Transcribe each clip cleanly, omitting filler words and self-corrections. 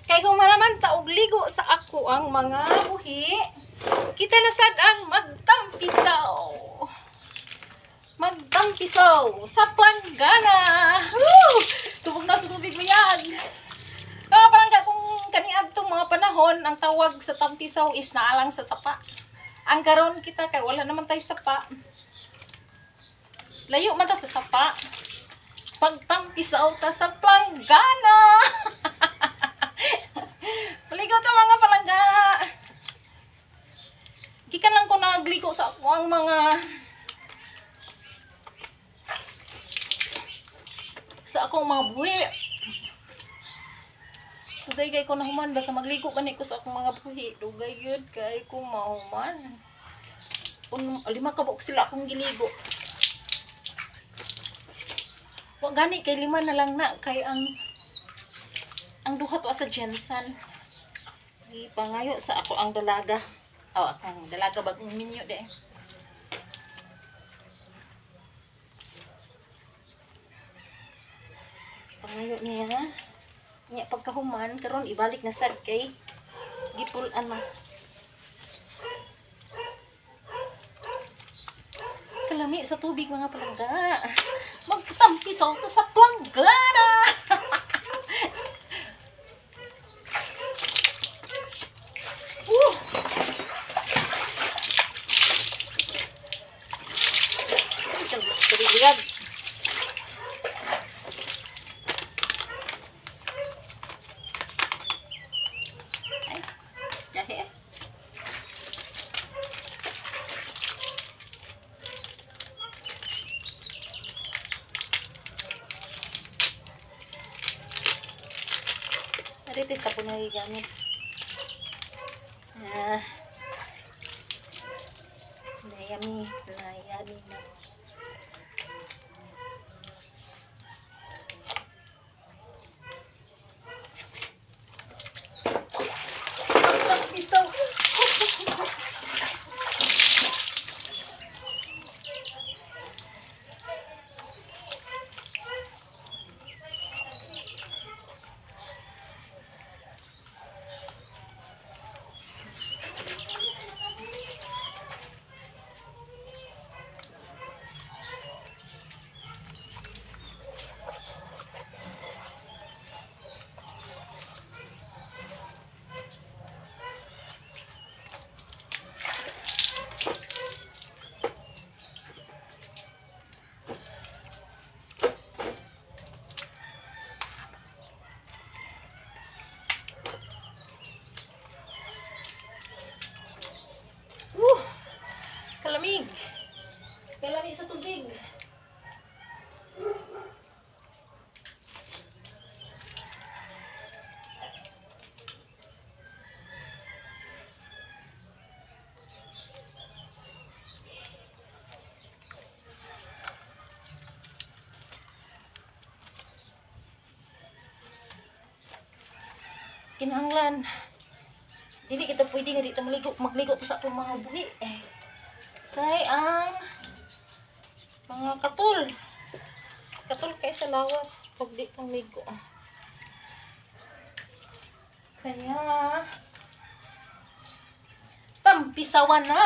Kay kung maraman ta og ligo sa ako ang mga buhi, kita na sad ang magtampisaw. Magtampisaw sa planggana. Woo! Tubog na sa tubig mo yan. Parang kung kaniadtong mga panahon, ang tawag sa tampisaw is naalang sa sapa. Ang karon kita kay wala naman tayo sapa. Layo man ta sa sapa. Pagtampisaw ta sa planggana. Maligo ta mga palangga. Gikan lang ko nagligo sa ako ang mga akong mga buhi. Dugay kay ko nahuman basta magligo kani ko sa akong mga buhi. Dugay gyud kay ko mahuman. Kun lima ka buok sila akong giligo. Wa gani kay lima na lang na kay ang duha to sa Jensen. Ipangayo sa ako ang dalaga. Akong dalaga bagong minyo de. Pangayo niya. Nya pagkahuman karon ibalik na sad kay gipulan ma. Kalami sa tubig mga palangga. Magtampisaw ta sa planggana. Lihat. Jahe. Dito sa po nagigamit. Nayami mas. Kalamig. Kalamig sa tubig. Kinahanglan. Dili kita pwede nga dito magligo sa atong mga buhi. Kay ang mga katul kay sa lawas pag di kang ligo. Kaya tampisawan na.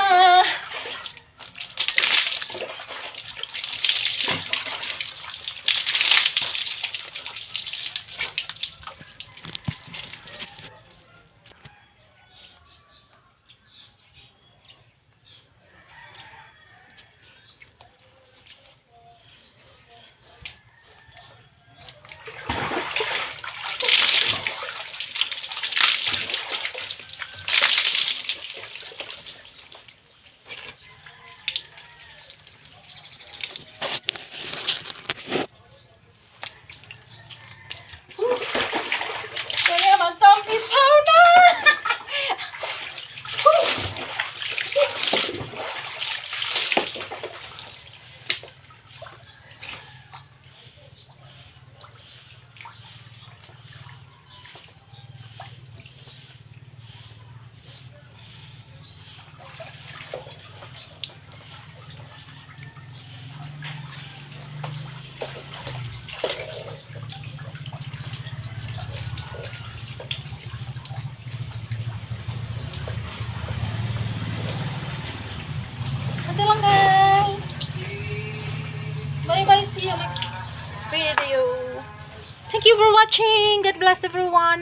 see you next video. Thank you for watching. God bless everyone.